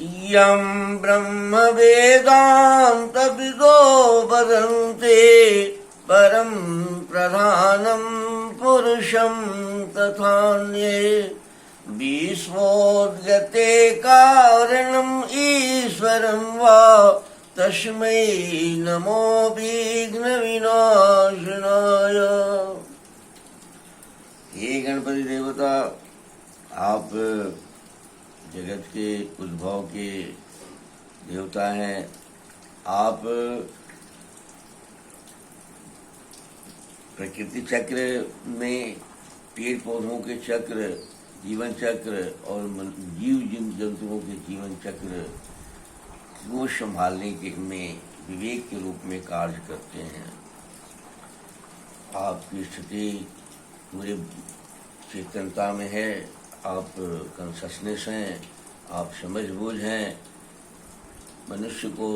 यं ब्रह्म वेदांत विदो वदन्ते परं प्रधानं पुरुषं तथान्ये विश्वोद्गते कारणम् ईश्वरं वा तस्मै नमो विघ्न विनाशनाय। हे गणपति देवता, आप जगत के उद्भव के देवता हैं। आप प्रकृति चक्र में पेड़ पौधों के चक्र, जीवन चक्र और जीव जंतुओं के जीवन चक्र को संभालने के में विवेक के रूप में कार्य करते हैं। आपकी स्थिति पूरे चेतनता में है। आप कॉन्शसनेस हैं, आप समझ बूझ हैं। मनुष्य को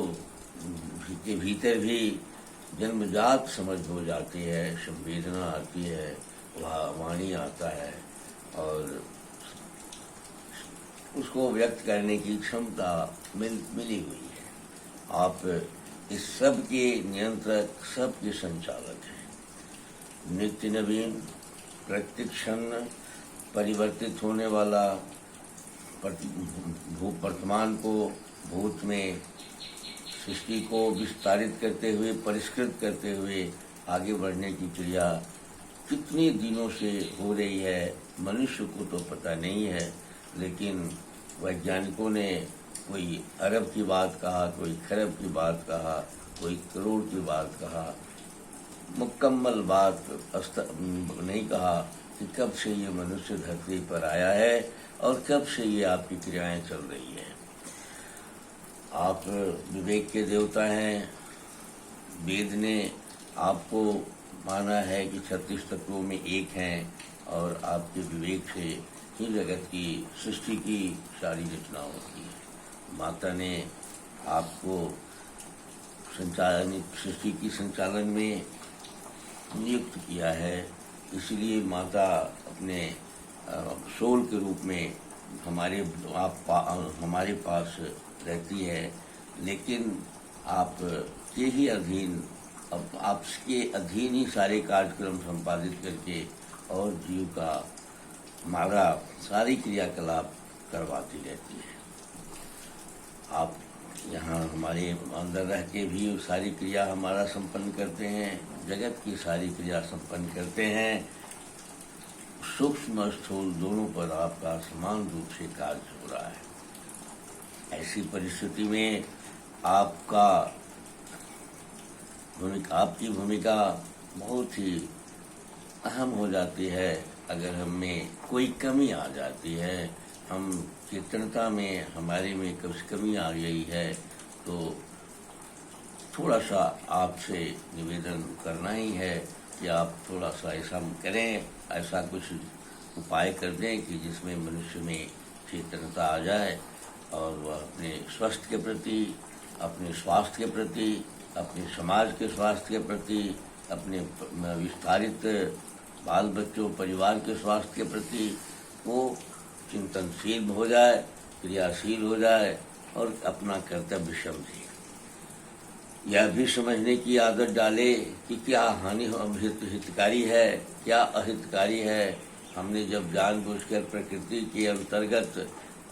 के भीतर भी जन्मजात समझ हो जाती है, संवेदना आती है, वाणी आता है और उसको व्यक्त करने की क्षमता मिली हुई है। आप इस सब के नियंत्रक, सब के संचालक हैं। नित्य नवीन, प्रतिक्षण परिवर्तित होने वाला, वर्तमान को भूत में, सृष्टि को विस्तारित करते हुए, परिष्कृत करते हुए आगे बढ़ने की क्रिया कितने दिनों से हो रही है मनुष्य को तो पता नहीं है, लेकिन वैज्ञानिकों ने कोई अरब की बात कहा, कोई खरब की बात कहा, कोई करोड़ की बात कहा, मुकम्मल बात नहीं कहा कि कब से ये मनुष्य धरती पर आया है और कब से ये आपकी क्रियाएं चल रही है। आप विवेक के देवता हैं। वेद ने आपको माना है कि 36 तत्वों में एक हैं और आपके विवेक से ही जगत की सृष्टि की सारी रचना होती है। माता ने आपको सृष्टि की संचालन में नियुक्त किया है, इसलिए माता अपने सोल के रूप में हमारे पास रहती है, लेकिन आप के ही अधीन, आपके अधीन ही सारे कार्यक्रम संपादित करके और जीव का हमारा सारी क्रियाकलाप करवाती रहती है। आप यहाँ हमारे अंदर रह के भी सारी क्रिया हमारा संपन्न करते हैं, जगत की सारी क्रिया संपन्न करते हैं। सूक्ष्म स्थूल दोनों पर आपका समान रूप से कार्य हो रहा है। ऐसी परिस्थिति में आपकी भूमिका बहुत ही अहम हो जाती है। अगर हमें कोई कमी आ जाती है, हम चेतनता में हमारे में कुछ कमी आ गई है, तो थोड़ा सा आपसे निवेदन करना ही है कि आप थोड़ा सा ऐसा करें, ऐसा कुछ उपाय कर दें कि जिसमें मनुष्य में चेतनता आ जाए और वह अपने स्वास्थ्य के प्रति, अपने स्वास्थ्य के प्रति, अपने समाज के स्वास्थ्य के प्रति, अपने विस्तारित बाल बच्चों परिवार के स्वास्थ्य के प्रति वो चिंतनशील हो जाए, क्रियाशील हो जाए और अपना कर्तव्य समझे। यह भी समझने की आदत डाले कि क्या हानि हितकारी है, क्या अहितकारी है। हमने जब जानबूझकर प्रकृति के अंतर्गत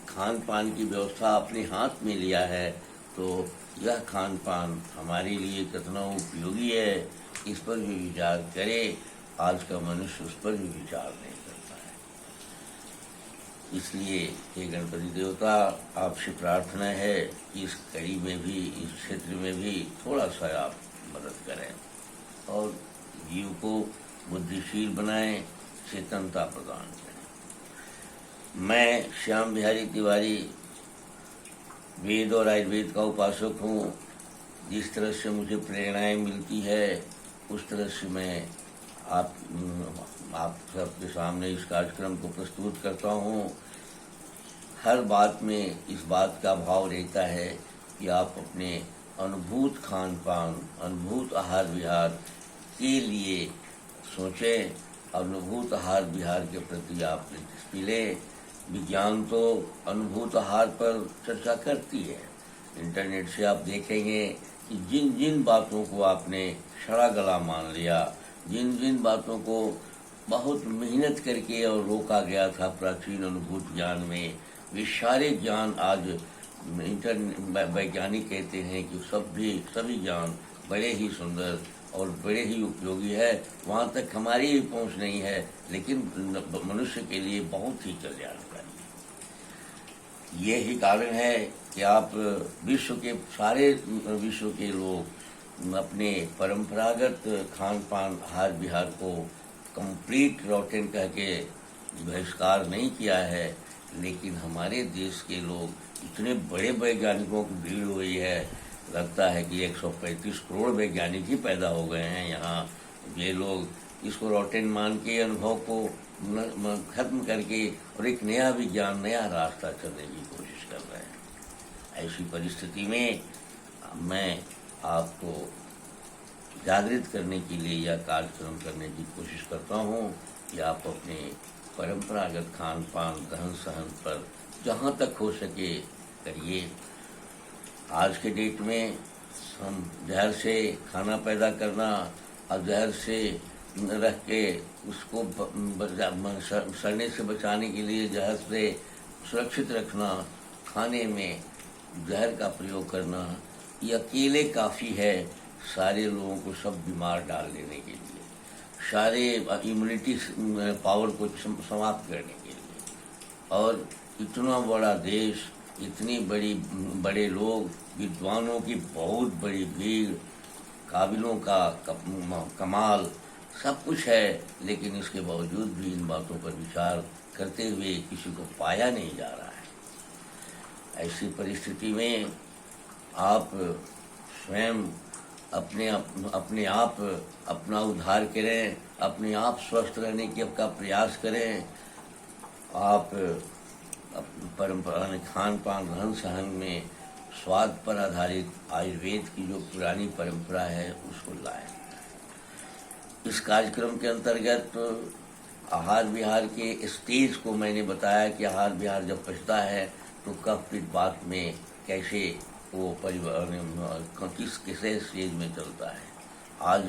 खान पान की व्यवस्था अपने हाथ में लिया है, तो यह खान पान हमारे लिए कितना उपयोगी है, इस पर भी विचार करें। आज का मनुष्य उस पर भी विचार नहीं करता है। इसलिए हे गणपति देवता, आपसे प्रार्थना है कि इस कड़ी में भी, इस क्षेत्र में भी थोड़ा सा आप मदद करें और जीव को बुद्धिशील बनाएं, चेतनता प्रदान करें। मैं श्याम बिहारी तिवारी वेद और आयुर्वेद का उपासक हूँ। जिस तरह से मुझे प्रेरणाएं मिलती है, उस तरह से मैं आप सबके सामने इस कार्यक्रम को प्रस्तुत करता हूँ। हर बात में इस बात का भाव रहता है कि आप अपने अनुभूत खान पान, अनुभूत आहार विहार के लिए सोचें, अनुभूत आहार विहार के प्रति आप दिलचस्पी लें विज्ञान तो अनुभूत आहार पर चर्चा करती है। इंटरनेट से आप देखेंगे कि जिन जिन बातों को आपने सड़ा गला मान लिया, जिन जिन बातों को बहुत मेहनत करके और रोका गया था प्राचीन अनुभूत ज्ञान में, वे सारे ज्ञान आज वैज्ञानिक कहते हैं कि सभी ज्ञान बड़े ही सुंदर और बड़े ही उपयोगी है। वहाँ तक हमारी भी पहुँच नहीं है, लेकिन मनुष्य के लिए बहुत ही कल्याणकारी है। ये ही कारण है कि आप सारे विश्व के लोग अपने परंपरागत खान पान आहार विहार को कंप्लीट रॉटेन कह के बहिष्कार नहीं किया है, लेकिन हमारे देश के लोग इतने बड़े वैज्ञानिकों की भीड़ हुई है, लगता है कि 135 करोड़ वैज्ञानिक ही पैदा हो गए हैं यहाँ। ये लोग इसको रॉटेन मान के अनुभव को खत्म करके और एक नया विज्ञान, नया रास्ता चलने की कोशिश कर रहे हैं। ऐसी परिस्थिति में मैं आपको जागृत करने के लिए यह कार्यक्रम करने की कोशिश करता हूँ कि आप अपने परंपरागत खान पान रहन सहन पर जहाँ तक हो सके करिए। आज के डेट में हम जहर से खाना पैदा करना और जहर से रख के उसको सड़ने से बचाने के लिए जहर से सुरक्षित रखना, खाने में जहर का प्रयोग करना, ये अकेले काफ़ी है सारे लोगों को सब बीमार डाल देने के लिए, सारे इम्यूनिटी पावर को समाप्त करने के लिए। और इतना बड़ा देश, इतनी बड़े लोग, विद्वानों की बहुत बड़ी भीड़, काबिलों का कमाल सब कुछ है, लेकिन इसके बावजूद भी इन बातों पर विचार करते हुए किसी को पाया नहीं जा रहा है। ऐसी परिस्थिति में आप स्वयं अपने आप अपना उद्धार करें, अपने आप स्वस्थ रहने की आपका प्रयास करें। आप परंपरा खान पान रहन सहन में स्वाद पर आधारित आयुर्वेद की जो पुरानी परंपरा है उसको लाएं। इस कार्यक्रम के अंतर्गत आहार विहार के स्टेज को मैंने बताया कि आहार विहार जब पचता है तो कब किस बात में कैसे वो किसे स्टेज में चलता है। आज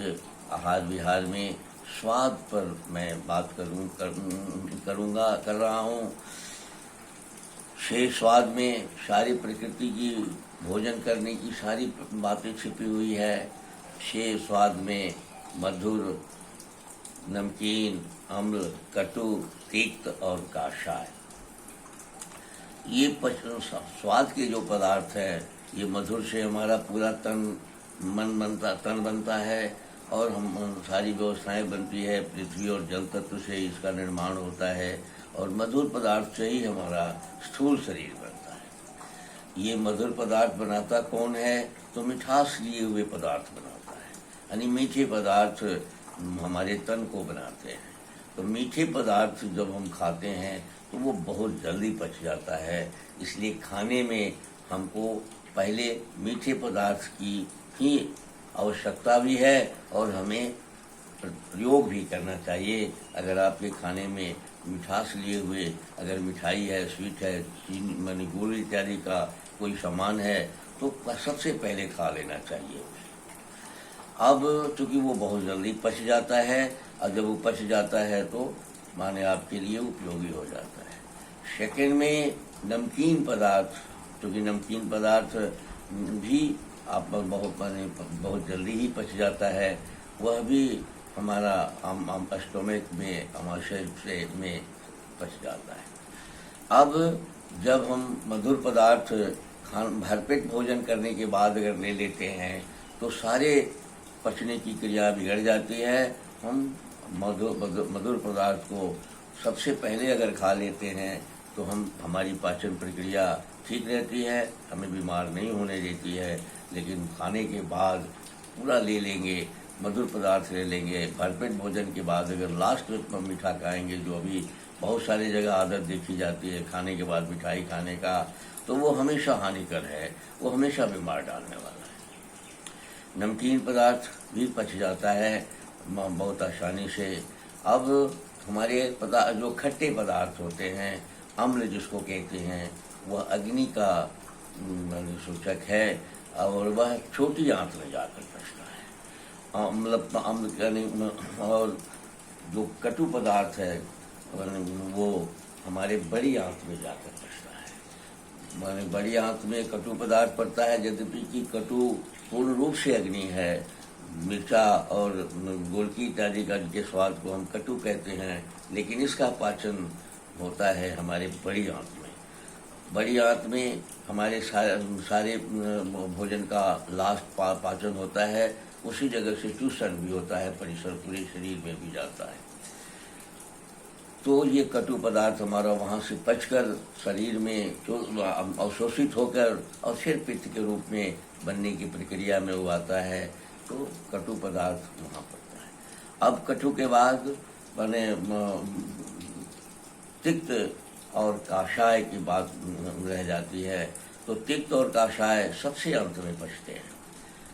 आहार विहार में स्वाद पर मैं बात कर रहा हूँ। शेष स्वाद में सारी प्रकृति की भोजन करने की सारी बातें छिपी हुई है। शेष स्वाद में मधुर, नमकीन, अम्ल, कटु, तिक्त और काशाय, ये स्वाद के जो पदार्थ है, ये मधुर से हमारा पूरा तन बनता है और हम सारी व्यवस्थाएं बनती है। पृथ्वी और जल तत्व से इसका निर्माण होता है और मधुर पदार्थ से ही हमारा स्थूल शरीर बनता है। ये मधुर पदार्थ बनाता कौन है? तो मिठास लिए हुए पदार्थ बनाता है, यानी मीठे पदार्थ हमारे तन को बनाते हैं। तो मीठे पदार्थ जब हम खाते हैं तो वो बहुत जल्दी पच जाता है। इसलिए खाने में हमको पहले मीठे पदार्थ की ही आवश्यकता भी है और हमें प्रयोग भी करना चाहिए। अगर आपके खाने में मिठास लिए हुए अगर मिठाई है, स्वीट है, चीनी मानी गुड़ इत्यादि का कोई सामान है तो सबसे पहले खा लेना चाहिए। अब चूंकि वो बहुत जल्दी पच जाता है और जब वो पच जाता है तो माने आपके लिए उपयोगी हो जाता है। सेकंड में नमकीन पदार्थ, क्योंकि नमकीन पदार्थ भी आप बहुत जल्दी ही पच जाता है, वह भी हमारा स्टोमक में आमाशय में पच जाता है। अब जब हम मधुर पदार्थ भरपेट भोजन करने के बाद अगर ले लेते हैं तो सारे पचने की क्रिया बिगड़ जाती है। हम मधुर पदार्थ को सबसे पहले अगर खा लेते हैं तो हमारी पाचन प्रक्रिया ठीक रहती है, हमें बीमार नहीं होने देती है। लेकिन खाने के बाद पूरा ले लेंगे, मधुर पदार्थ ले लेंगे, भरपेट भोजन के बाद अगर लास्ट में मीठा खाएंगे, जो अभी बहुत सारी जगह आदत देखी जाती है खाने के बाद मिठाई खाने का, तो वो हमेशा हानिकर है, वो हमेशा बीमार डालने वाला है। नमकीन पदार्थ भी पच जाता है बहुत आसानी से। अब हमारे जो खट्टे पदार्थ होते हैं अम्ल जिसको कहते हैं, वह अग्नि का सूचक है और वह छोटी आंत में जाकर पचता है। मतलब अम्ल यानी और जो कटु पदार्थ है वो हमारे बड़ी आंत में जाकर पचता है। माने बड़ी आंत में कटु पदार्थ पड़ता है, यद्यपि कि कटु पूर्ण रूप से अग्नि है। मिर्चा और गोलकी इत्यादि का के स्वाद को हम कटु कहते हैं, लेकिन इसका पाचन होता है हमारे बड़ी आंत में। बड़ी आंत में हमारे सारे भोजन का लास्ट पाचन होता है। उसी जगह से चूषण भी होता है, परिसर पूरे शरीर में भी जाता है। तो ये कटु पदार्थ हमारा वहाँ से पचकर शरीर में अवशोषित होकर और फिर पित्त के रूप में बनने की प्रक्रिया में वो आता है, तो कटु पदार्थ वहाँ पड़ता है। अब कटु के बाद माने तिक्त और काशाय की बात रह जाती है। तो तिक्त और काशाय सबसे अंत में पचते हैं।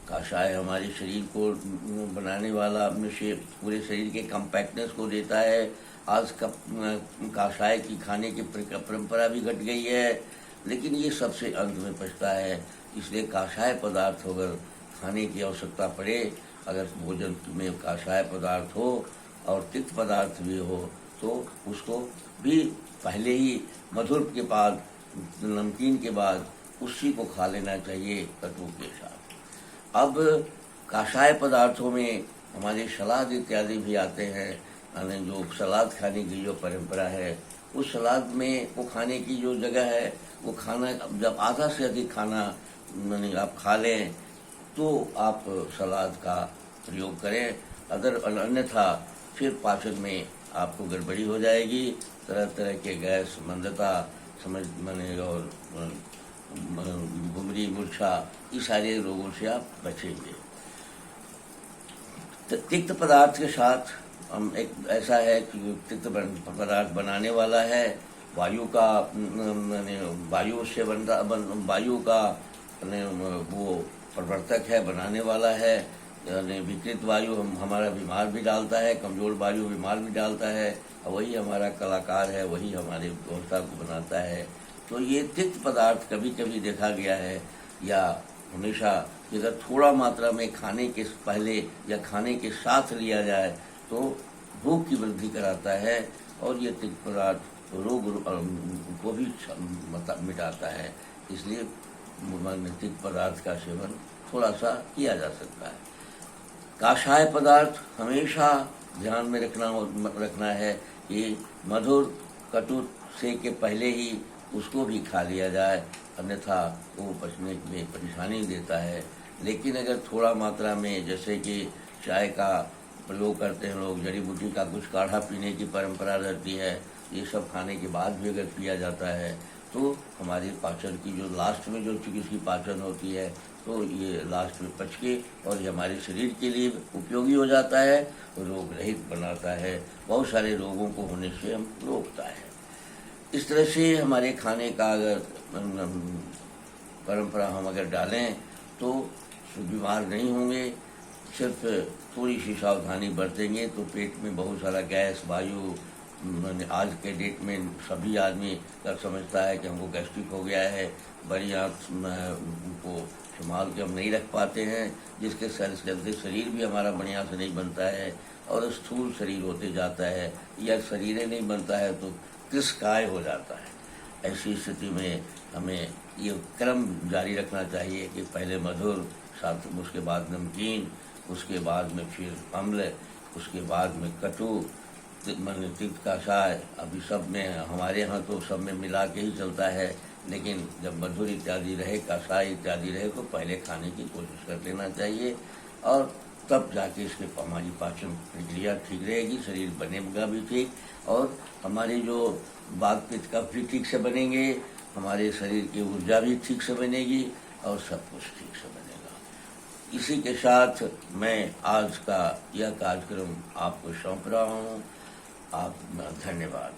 काशाय हमारे शरीर को बनाने वाला में से पूरे शरीर के कम्पैक्टनेस को देता है। आज का काशाय की खाने की परंपरा भी घट गई है, लेकिन ये सबसे अंत में पचता है। इसलिए काशाय पदार्थ अगर खाने की आवश्यकता पड़े, अगर भोजन में काशाय पदार्थ हो और तिक्त पदार्थ भी हो, तो उसको भी पहले ही मधुर के बाद, नमकीन के बाद उसी को खा लेना चाहिए कटु के साथ। अब काशाय पदार्थों में हमारे सलाद इत्यादि भी आते हैं। यानी जो सलाद खाने की जो परंपरा है, उस सलाद में वो खाने की जो जगह है, वो खाना जब आधा से अधिक खाना यानी आप खा लें तो आप सलाद का प्रयोग करें। अगर अन्यथा फिर पाचन में आपको गड़बड़ी हो जाएगी। तरह तरह के गैस, मंदता समझ माने और घुमरी, मूर्छा, इस सारे रोगों से आप बचेंगे। तिक्त पदार्थ के साथ हम एक ऐसा है कि तिक्त पदार्थ बनाने वाला है वायु का, वायु से वायु का वो प्रवर्तक है, बनाने वाला है। यानी विकृत वायु हमारा बीमार भी डालता है, कमजोर वायु बीमार भी डालता है, और वही हमारा कलाकार है, वही हमारे व्यवस्था को बनाता है। तो ये तिक्त पदार्थ कभी कभी देखा गया है, या हमेशा अगर थोड़ा मात्रा में खाने के पहले या खाने के साथ लिया जाए तो भूख की वृद्धि कराता है, और ये तिक्त पदार्थ रोग को भी मिटाता है। इसलिए तिक्त पदार्थ का सेवन थोड़ा सा किया जा सकता है। काशाय पदार्थ हमेशा ध्यान में रखना है कि मधुर कटु से के पहले ही उसको भी खा लिया जाए, अन्यथा वो पचने में परेशानी देता है। लेकिन अगर थोड़ा मात्रा में, जैसे कि चाय का प्रयोग करते हैं लोग, जड़ी बूटी का कुछ काढ़ा पीने की परंपरा रहती है, ये सब खाने के बाद भी अगर पिया जाता है तो हमारे पाचन की जो लास्ट में जो चीज़ की पाचन होती है, तो ये लास्ट में पच के और ये हमारे शरीर के लिए उपयोगी हो जाता है, रोग रहित बनाता है, बहुत सारे रोगों को होने से हम रोकता है। इस तरह से हमारे खाने का अगर परंपरा हम अगर डालें तो बीमार नहीं होंगे। सिर्फ थोड़ी सी सावधानी बरतेंगे तो पेट में बहुत सारा गैस, वायु, आज के डेट में सभी आदमी तक समझता है कि हमको गैस्ट्रिक हो गया है, बड़ी आंत को संभाल के हम नहीं रख पाते हैं, जिसके चलते शरीर भी हमारा बढ़िया से नहीं बनता है और स्थूल शरीर होते जाता है, या शरीर नहीं बनता है तो कृशकाय हो जाता है। ऐसी स्थिति में हमें ये क्रम जारी रखना चाहिए कि पहले मधुर, साथ उसके बाद नमकीन, उसके बाद में फिर अम्ल, उसके बाद में कटु, तिक्त काशाय। अभी सब में हमारे यहाँ तो सब में मिला के ही चलता है, लेकिन जब मधुर इत्यादि रहे, काशाय इत्यादि रहे, तो पहले खाने की कोशिश कर लेना चाहिए, और तब जाके इसके हमारी पाचन प्रक्रिया ठीक रहेगी, शरीर बनेगा भी ठीक, और हमारे जो वात पित्त का भी ठीक से बनेंगे, हमारे शरीर की ऊर्जा भी ठीक से बनेगी, और सब कुछ ठीक से बनेगा। इसी के साथ मैं आज का यह कार्यक्रम आपको सौंप रहा हूँ। आप धन्यवाद।